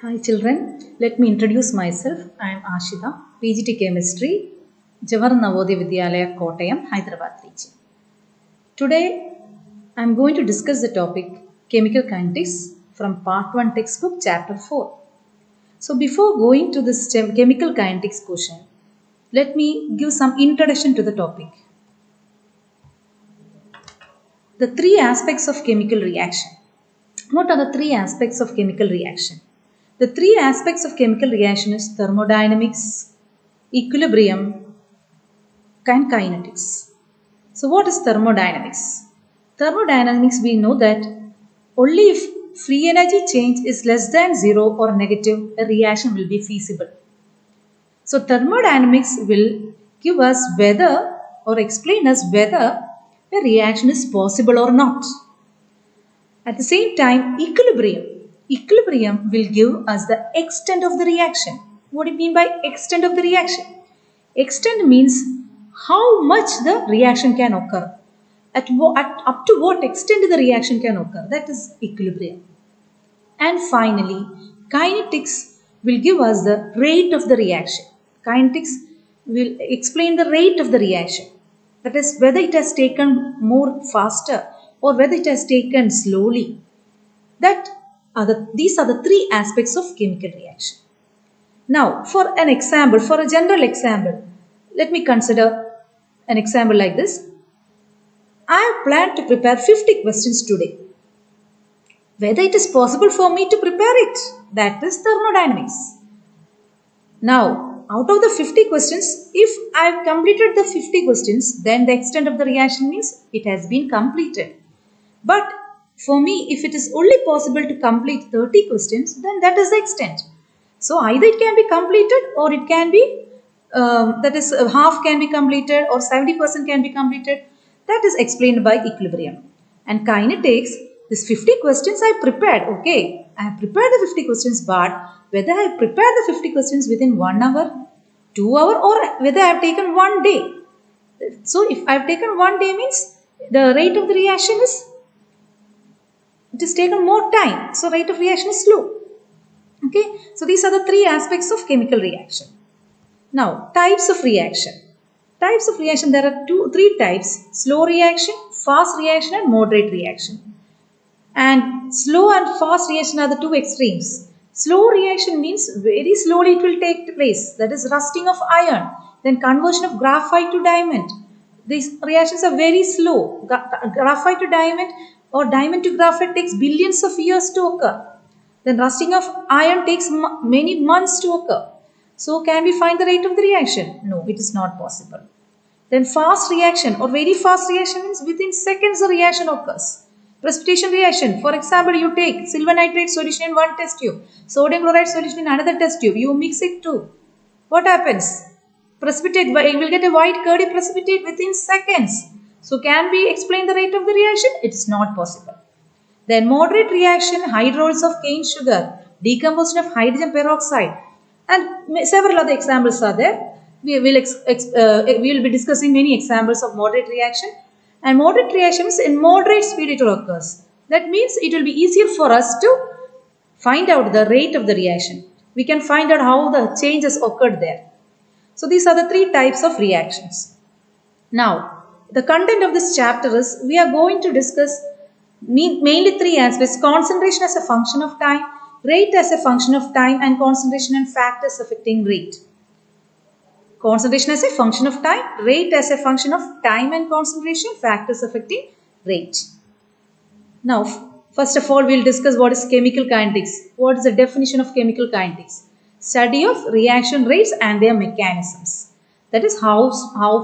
Hi children, let me introduce myself. I am Ashita, PGT Chemistry, Jawahar Navodaya Vidyalaya, Kottayam, Hyderabad region. Today I am going to discuss the topic Chemical Kinetics from Part 1 textbook Chapter 4. So before going to this Chemical Kinetics question, let me give some introduction to the topic. The three aspects of chemical reaction. What are the three aspects of chemical reaction? The three aspects of chemical reaction is thermodynamics, equilibrium, and kinetics. So what is thermodynamics? Thermodynamics, we know that only if free energy change is less than 0 or negative, a reaction will be feasible. So thermodynamics will give us whether or explain us whether a reaction is possible or not. At the same time, equilibrium will give us the extent of the reaction. What do you mean by extent of the reaction? Extent means how much the reaction can occur. Up to what extent the reaction can occur. That is equilibrium. And finally, kinetics will give us the rate of the reaction. Kinetics will explain the rate of the reaction. That is whether it has taken more faster or whether it has taken slowly. These are the three aspects of chemical reaction. Now, for an example, for a general example, let me consider an example like this. I have planned to prepare 50 questions today. Whether it is possible for me to prepare it, that is thermodynamics. Now, out of the 50 questions, if I have completed the 50 questions, then the extent of the reaction means it has been completed. But for me, if it is only possible to complete 30 questions, then that is the extent. So either it can be completed or it can be, half can be completed or 70% can be completed. That is explained by equilibrium. And kinetics, this 50 questions I prepared, okay. I have prepared the 50 questions, but whether I have prepared the 50 questions within 1 hour, 2 hours, or whether I have taken 1 day. So if I have taken 1 day means the rate of the reaction is, it has taken more time. So rate of reaction is slow. Okay. So these are the three aspects of chemical reaction. Now types of reaction. Types of reaction, there are three types: slow reaction, fast reaction and moderate reaction. And slow and fast reaction are the two extremes. Slow reaction means very slowly it will take place. That is rusting of iron, then conversion of graphite to diamond. These reactions are very slow. Graphite to diamond or diamond to graphite takes billions of years to occur. Then rusting of iron takes many months to occur. So can we find the rate of the reaction? No, it is not possible. Then fast reaction or very fast reaction means within seconds the reaction occurs. Precipitation reaction. For example, you take silver nitrate solution in one test tube, sodium chloride solution in another test tube. You mix it too. What happens? Precipitate. You will get a white curdy precipitate within seconds. So can we explain the rate of the reaction? It is not possible. Then moderate reaction, hydrolysis of cane sugar, decomposition of hydrogen peroxide, and several other examples are there. We will be discussing many examples of moderate reaction. And moderate reaction means in moderate speed it occurs. That means it will be easier for us to find out the rate of the reaction. We can find out how the changes occurred there. So these are the three types of reactions. Now, the content of this chapter is, we are going to discuss mainly three aspects: concentration as a function of time, rate as a function of time, and concentration and factors affecting rate. Concentration as a function of time, rate as a function of time and concentration, factors affecting rate. Now, first of all, we will discuss what is chemical kinetics. What is the definition of chemical kinetics? Study of reaction rates and their mechanisms. That is how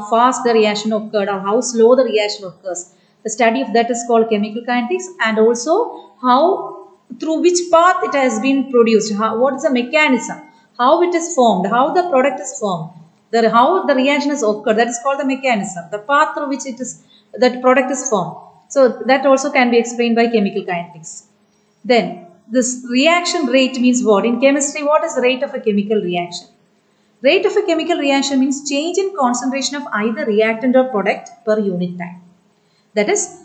fast the reaction occurred or how slow the reaction occurs. The study of that is called chemical kinetics, and also how, through which path it has been produced, what is the mechanism, how it is formed, how the product is formed, how the reaction has occurred. That is called the mechanism, the path through which that product is formed. So that also can be explained by chemical kinetics. Then this reaction rate means what? In chemistry, what is the rate of a chemical reaction? Rate of a chemical reaction means change in concentration of either reactant or product per unit time. That is,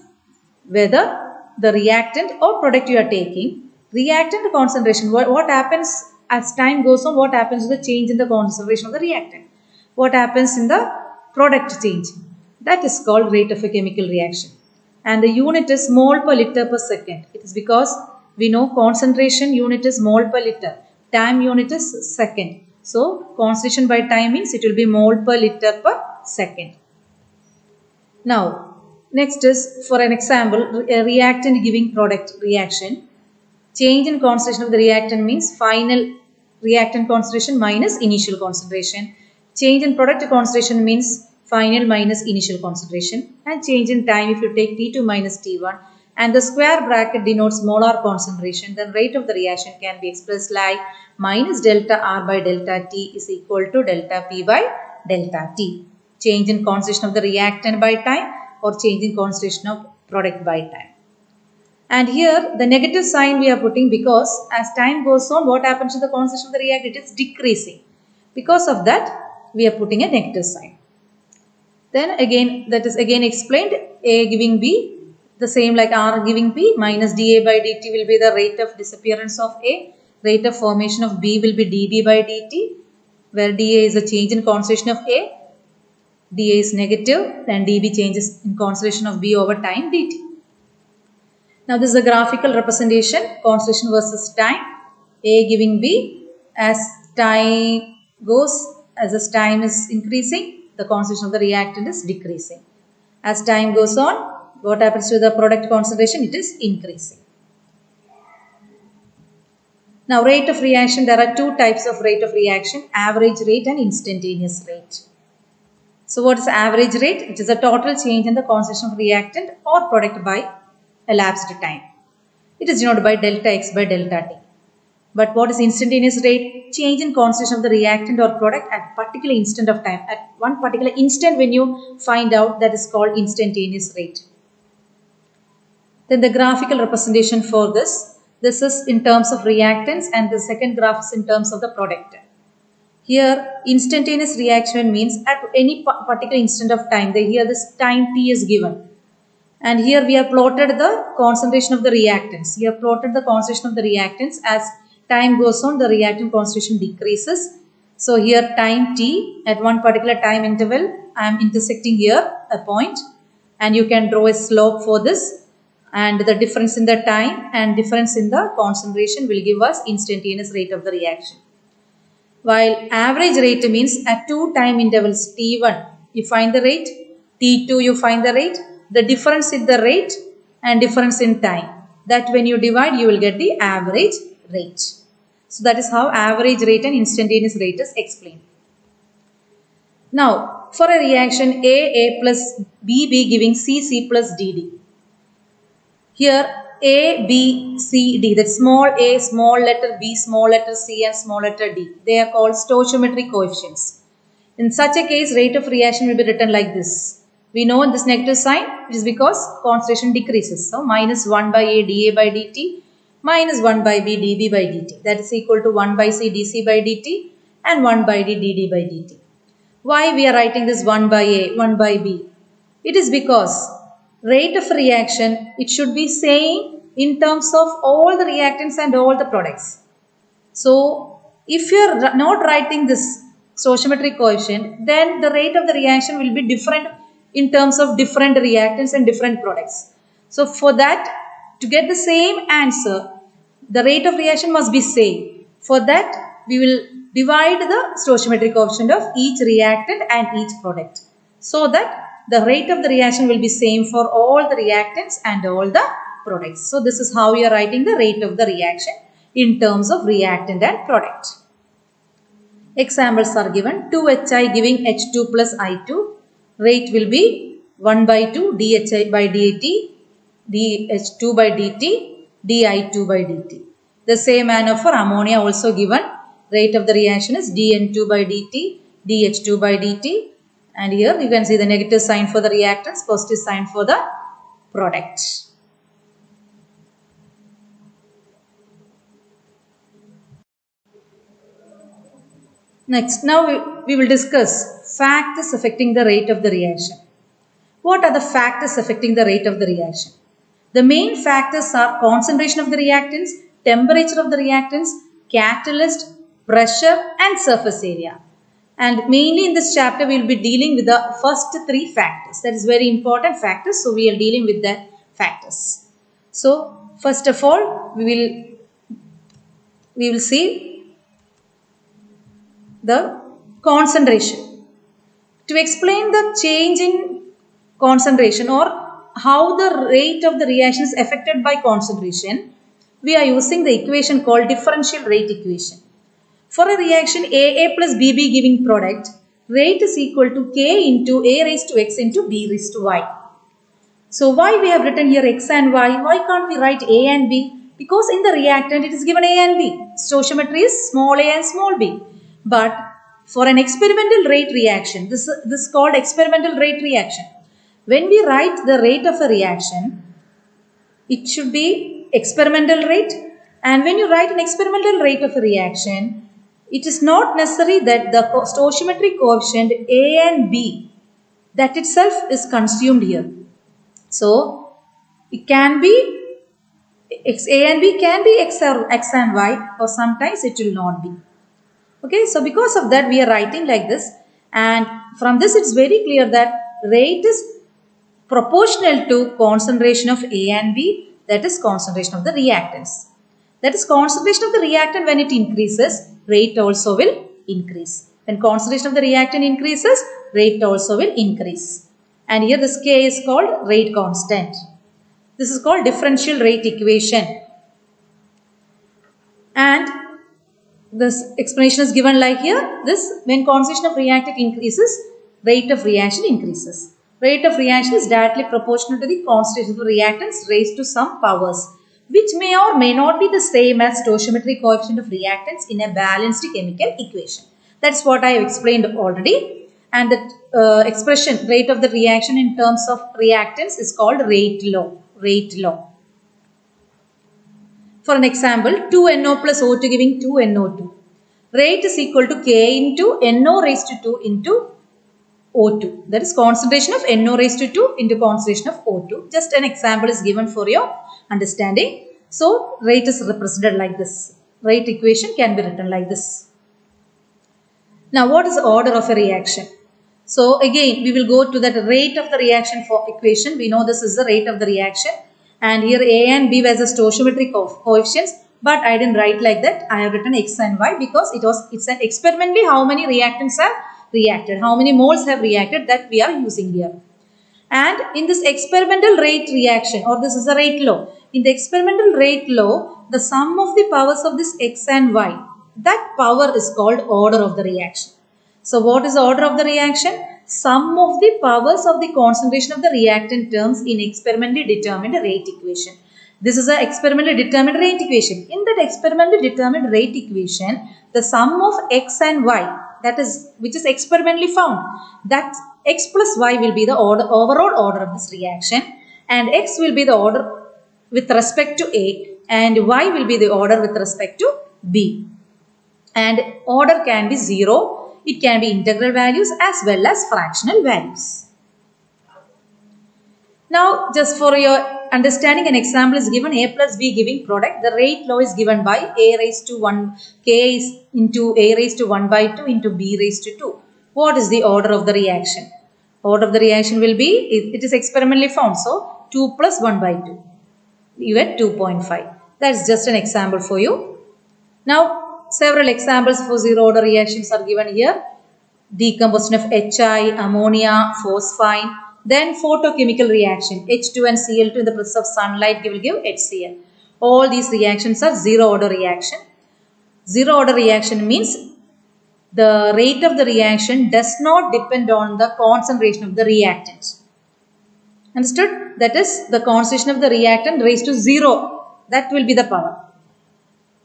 whether the reactant or product you are taking Reactant concentration, what happens as time goes on, what happens to the change in the concentration of the reactant? What happens in the product change? That is called rate of a chemical reaction. And the unit is mole per liter per second. It is because we know concentration unit is mole per liter. Time unit is second. So concentration by time means it will be mole per liter per second. Now, next is for an example, a reactant giving product reaction. Change in concentration of the reactant means final reactant concentration minus initial concentration. Change in product concentration means final minus initial concentration. And change in time, if you take T2 minus T1 and the square bracket denotes molar concentration, then rate of the reaction can be expressed like minus delta R by delta T is equal to delta P by delta T. Change in concentration of the reactant by time or change in concentration of product by time. And here the negative sign we are putting because as time goes on, what happens to the concentration of the reactant? It is decreasing. Because of that, we are putting a negative sign. Then again, that is again explained, A giving B, the same like R giving B, minus dA by dt will be the rate of disappearance of A. Rate of formation of B will be dB by dt, where dA is a change in concentration of A. dA is negative, then dB changes in concentration of B over time dt. Now this is a graphical representation, concentration versus time. A giving B, as time goes, as time is increasing, the concentration of the reactant is decreasing. As time goes on, what happens to the product concentration? It is increasing. Now rate of reaction, there are two types of rate of reaction, average rate and instantaneous rate. So what is average rate? It is a total change in the concentration of reactant or product by elapsed time. It is denoted by delta X by delta T. But what is instantaneous rate? Change in concentration of the reactant or product at particular instant of time. At one particular instant when you find out, that is called instantaneous rate. Then the graphical representation for this is in terms of reactants and the second graph is in terms of the product. Here instantaneous reaction means at any particular instant of time. Here this time T is given. And here we have plotted the concentration of the reactants. We have plotted the concentration of the reactants. As time goes on, the reactant concentration decreases. So here time T at one particular time interval, I am intersecting here a point. And you can draw a slope for this. And the difference in the time and difference in the concentration will give us instantaneous rate of the reaction. While average rate means at two time intervals, T1 you find the rate, T2 you find the rate. The difference in the rate and difference in time, that when you divide you will get the average rate. So that is how average rate and instantaneous rate is explained. Now for a reaction A plus B giving C plus DD. Here A, B, C, D, that small a, small letter B, small letter C and small letter D, they are called stoichiometric coefficients. In such a case, rate of reaction will be written like this. We know this negative sign, it is because concentration decreases. So, minus 1 by A dA by dt minus 1 by B dB by dt. That is equal to 1 by C dC by dt and 1 by D dd by dt. Why we are writing this 1 by A, 1 by B? It is because rate of reaction, it should be same in terms of all the reactants and all the products. So, if you are not writing this stoichiometric coefficient, then the rate of the reaction will be different in terms of different reactants and different products. So for that, to get the same answer, the rate of reaction must be same. For that, we will divide the stoichiometric coefficient of each reactant and each product, so that the rate of the reaction will be same for all the reactants and all the products. So this is how we are writing the rate of the reaction in terms of reactant and product. Examples are given. 2HI giving H2 plus I2. Rate will be 1 by 2 dHI by dt, dH2 by dt, di2 by dt. The same manner for ammonia also given. Rate of the reaction is dN2 by dt, dH2 by dt. And here you can see the negative sign for the reactants, positive sign for the product. Next, now we will discuss factors affecting the rate of the reaction. What are the factors affecting the rate of the reaction? The main factors are concentration of the reactants, temperature of the reactants, catalyst, pressure and surface area. And mainly in this chapter we will be dealing with the first three factors. That is very important factors. So we are dealing with the factors. So first of all we will see the concentration. To explain the change in concentration or how the rate of the reaction is affected by concentration, we are using the equation called differential rate equation. For a reaction AA plus BB giving product, rate is equal to K into A raised to X into B raised to Y. So why we have written here X and Y? Why can't we write A and B? Because in the reactant it is given A and B. Stoichiometry is small a and small b. But for an experimental rate reaction, this is called experimental rate reaction. When we write the rate of a reaction, it should be experimental rate. And when you write an experimental rate of a reaction, it is not necessary that the stoichiometric coefficient A and B, that itself is consumed here. So, it can be A and B can be X and Y, or sometimes it will not be. Okay, so because of that we are writing like this, and from this it's very clear that rate is proportional to concentration of A and B, that is concentration of the reactants. That is concentration of the reactant, when it increases, rate also will increase. When concentration of the reactant increases, rate also will increase. And here this K is called rate constant. This is called differential rate equation. And this explanation is given like here. This, when concentration of reactant increases, rate of reaction increases. Rate of reaction is directly proportional to the concentration of the reactants raised to some powers, which may or may not be the same as stoichiometric coefficient of reactants in a balanced chemical equation. That's what I have explained already. And the expression rate of the reaction in terms of reactants is called rate law. Rate law. For an example, 2NO plus O2 giving 2NO2. Rate is equal to K into NO raised to 2 into O2. That is concentration of NO raised to 2 into concentration of O2. Just an example is given for your understanding. So, rate is represented like this. Rate equation can be written like this. Now, what is the order of a reaction? So, again, we will go to that rate of the reaction for equation. We know this is the rate of the reaction. And here A and B was the stoichiometric coefficients. But I didn't write like that. I have written X and Y because it's an experimentally how many reactants have reacted. How many moles have reacted, that we are using here. And in this experimental rate reaction, or this is a rate law. In the experimental rate law, the sum of the powers of this X and Y, that power is called order of the reaction. So what is the order of the reaction? Sum of the powers of the concentration of the reactant terms in experimentally determined rate equation. This is an experimentally determined rate equation. In that experimentally determined rate equation, the sum of X and Y, that is, which is experimentally found, that X plus Y will be the overall order of this reaction, and X will be the order with respect to A, and Y will be the order with respect to B. And order can be 0, it can be integral values as well as fractional values. Now, just for your understanding, an example is given: A plus B giving product. The rate law is given by A raised to 1, K is into A raised to 1 by 2 into B raised to 2. What is the order of the reaction? Order of the reaction will be, it is experimentally found. So, 2 plus 1 by 2. You get 2.5. That's just an example for you. Now, several examples for zero order reactions are given here. Decomposition of HI, ammonia, phosphine. Then photochemical reaction, H2 and Cl2 in the presence of sunlight will give HCl. All these reactions are zero order reaction. Zero order reaction means the rate of the reaction does not depend on the concentration of the reactant. Understood? That is, the concentration of the reactant raised to 0. That will be the power.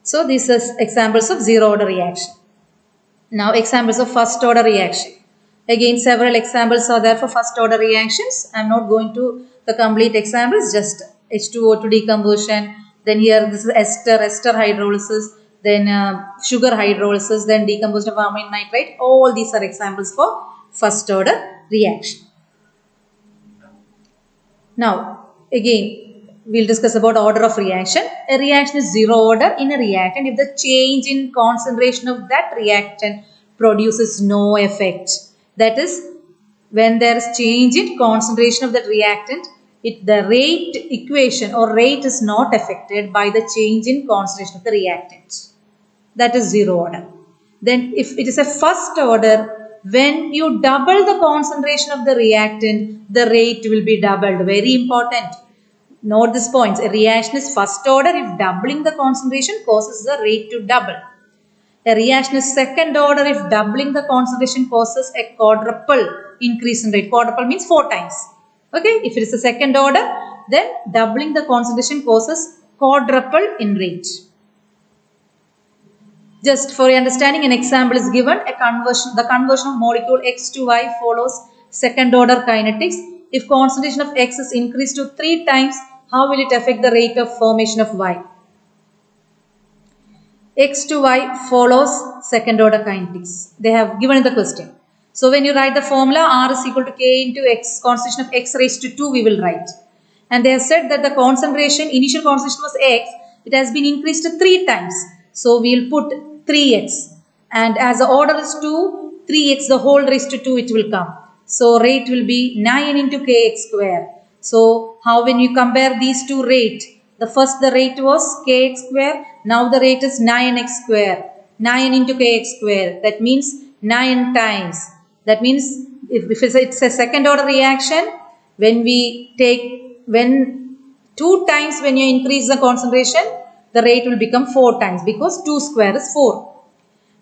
So, these are examples of zero order reaction. Now, examples of first order reaction. Again, several examples are there for first order reactions. I am not going to the complete examples, just H2O2 decomposition. Then here this is ester hydrolysis. Then sugar hydrolysis. Then decomposition of ammonium nitrate. All these are examples for first order reaction. Now, again, we'll discuss about order of reaction. A reaction is zero order in a reactant if the change in concentration of that reactant produces no effect. That is, when there is change in concentration of that reactant, the rate equation or rate is not affected by the change in concentration of the reactant. That is zero order. Then if it is a first order, when you double the concentration of the reactant, the rate will be doubled. Very important. Note this point. A reaction is first order if doubling the concentration causes the rate to double. A reaction is second order if doubling the concentration causes a quadruple increase in rate. Quadruple means 4 times. Okay, if it is a second order, then doubling the concentration causes quadruple in rate. Just for your understanding, an example is given. The conversion of molecule X to Y follows second order kinetics. If concentration of X is increased to 3 times, how will it affect the rate of formation of Y? X to Y follows second order kinetics. They have given in the question. So when you write the formula, R is equal to K into X, concentration of X raised to 2 we will write. And they have said that the concentration, initial concentration was X, it has been increased to 3 times. So we will put 3x, and as the order is 2, 3x the whole raised to 2 it will come. So rate will be 9 into kx square. So how when you compare these two rate, the rate was kx square, now the rate is 9x square. 9 into kx square, that means 9 times. That means if it's a second order reaction, when 2 times when you increase the concentration, the rate will become 4 times because 2 square is 4.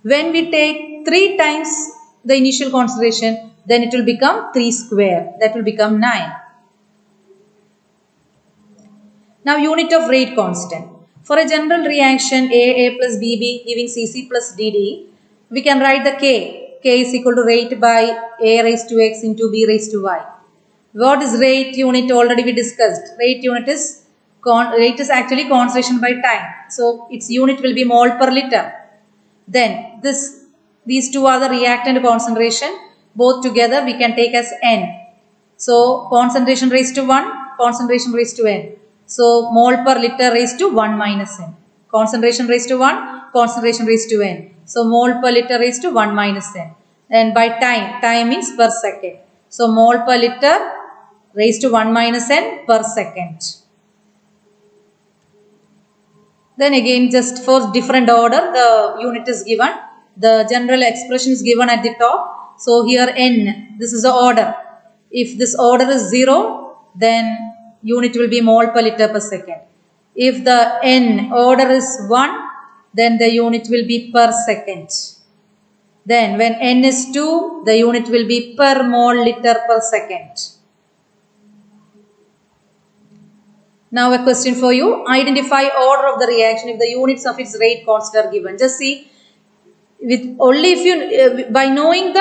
When we take 3 times the initial concentration, then it will become 3 square. That will become 9. Now unit of rate constant. For a general reaction A plus BB giving CC plus DD, we can write the K. K is equal to rate by A raised to X into B raised to Y. What is rate unit? Already we discussed. Rate unit is actually concentration by time. So its unit will be mole per liter. Then these two are the reactant concentration. Both together we can take as N. So concentration raised to 1, concentration raised to N. So mole per liter raised to 1 minus N. Concentration raised to 1, concentration raised to N. So mole per liter raised to 1 minus N. And by time means per second. So mole per liter raised to 1 minus N per second. Then again, just for different order, the unit is given. The general expression is given at the top. So here N, this is the order. If this order is 0, then unit will be mole per liter per second. If the N order is 1, then the unit will be per second. Then when N is 2, the unit will be per mole liter per second. Now a question for you. Identify order of the reaction if the units of its rate constant are given. Just see, by knowing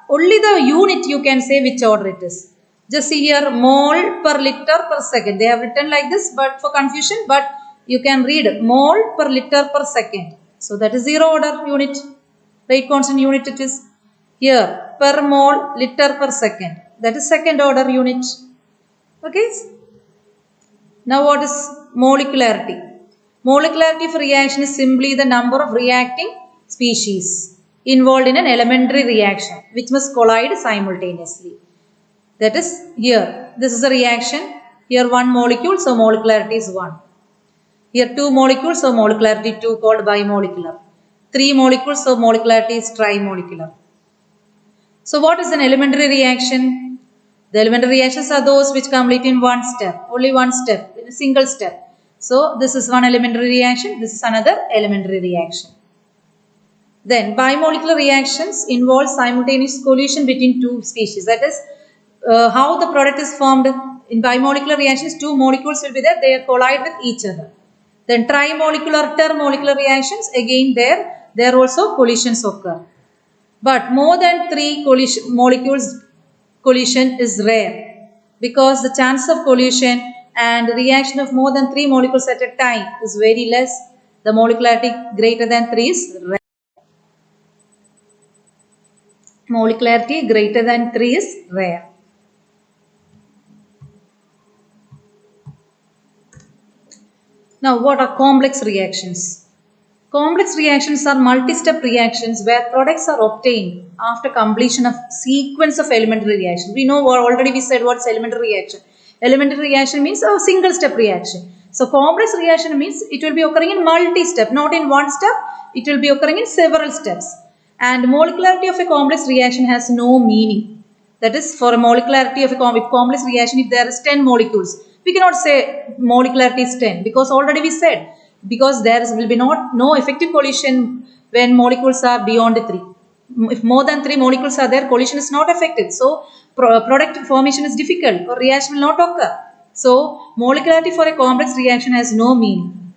only the unit you can say which order it is. Just see here, mole per liter per second. They have written like this, but for confusion, but you can read mole per liter per second. So that is zero order unit. Rate constant unit it is. Here, per mole liter per second. That is second order unit. Okay. Now what is molecularity? Molecularity of reaction is simply the number of reacting species involved in an elementary reaction which must collide simultaneously. That is here, this is a reaction. Here 1 molecule, so molecularity is 1. Here 2 molecules, so molecularity 2 called bimolecular. 3 molecules, so molecularity is trimolecular. So what is an elementary reaction? The elementary reactions are those which complete in one step, only one step, in a single step. So this is one elementary reaction, this is another elementary reaction. Then bimolecular reactions involve simultaneous collision between 2 species. That is how the product is formed. In bimolecular reactions, 2 molecules will be there, they collide with each other. Then trimolecular, termolecular reactions, again there also collisions occur. But more than 3 molecules collision is rare because the chance of collision and reaction of more than 3 molecules at a time is very less. The molecularity greater than 3 is rare. Molecularity greater than 3 is rare. Now, what are complex reactions? Complex reactions are multi-step reactions where products are obtained after completion of sequence of elementary reactions. We know already we said what's elementary reaction. Elementary reaction means a single step reaction. So complex reaction means it will be occurring in multi-step, not in one step. It will be occurring in several steps. And molecularity of a complex reaction has no meaning. That is, for a molecularity of a complex reaction, if there is 10 molecules, we cannot say molecularity is 10 because already we said, because there will be no effective collision when molecules are beyond 3. If more than 3 molecules are there, collision is not effective. So product formation is difficult or reaction will not occur. So molecularity for a complex reaction has no meaning.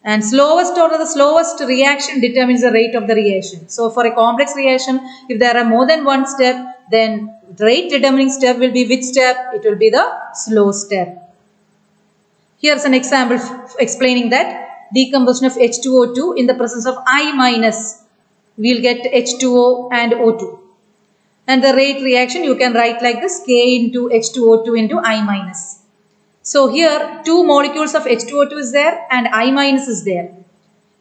And slowest order, the slowest reaction determines the rate of the reaction. So for a complex reaction, if there are more than one step, then rate determining step will be which step? It will be the slow step. Here's an example explaining that decomposition of H2O2 in the presence of I minus. We'll get H2O and O2. And the rate reaction you can write like this, K into H2O2 into I minus. So here 2 molecules of H2O2 is there and I minus is there.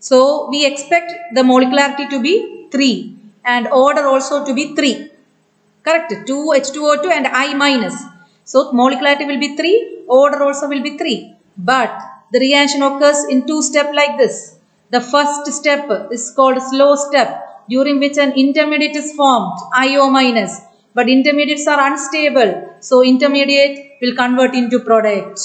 So we expect the molecularity to be 3 and order also to be 3. Correct? 2 H2O2 and I minus. So molecularity will be 3, order also will be 3. But the reaction occurs in 2 steps like this. The first step is called slow step, during which an intermediate is formed, IO minus. But intermediates are unstable, so intermediate will convert into product.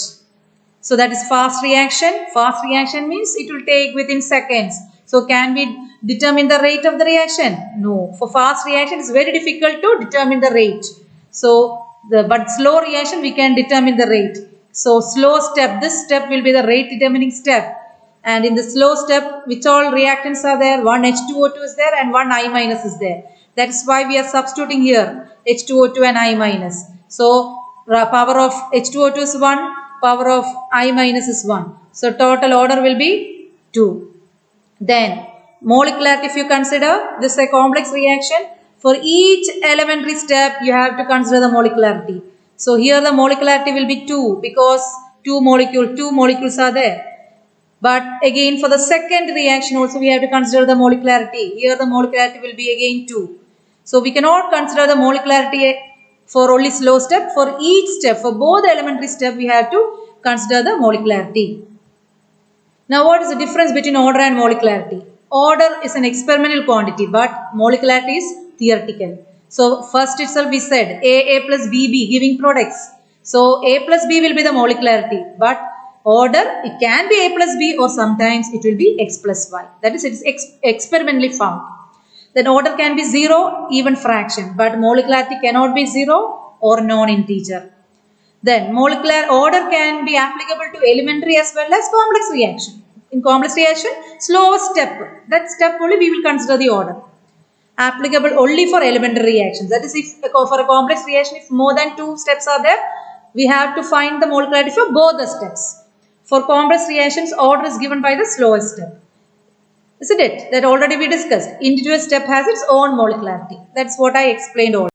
So that is fast reaction. Fast reaction means it will take within seconds. So can we determine the rate of the reaction? No. For fast reaction, it's very difficult to determine the rate. So, but slow reaction, we can determine the rate. So slow step, this step will be the rate determining step. And in the slow step, which all reactants are there? One H2O2 is there and one I minus is there. That's why we are substituting here H2O2 and I minus. So power of H2O2 is 1, power of I minus is 1. So total order will be 2. Then molecularity, if you consider this is a complex reaction, for each elementary step you have to consider the molecularity. So here the molecularity will be 2 because 2 molecules are there. But again for the second reaction also we have to consider the molecularity. Here the molecularity will be again 2. So we cannot consider the molecularity for only slow step. For each step, for both the elementary step, we have to consider the molecularity. Now what is the difference between order and molecularity? Order is an experimental quantity but molecularity is theoretical. So first itself we said A plus BB giving products. So A plus B will be the molecularity but order it can be A plus B or sometimes it will be X plus Y. That is it is experimentally found. Then order can be 0 even fraction but molecularity cannot be 0 or non-integer. Then molecular order can be applicable to elementary as well as complex reaction. In complex reaction, slowest step, that step only we will consider the order. Applicable only for elementary reactions. That is if for a complex reaction, if more than 2 steps are there, we have to find the molecularity for both the steps. For complex reactions, order is given by the slowest step. Isn't it? That already we discussed. Individual step has its own molecularity. That's what I explained already.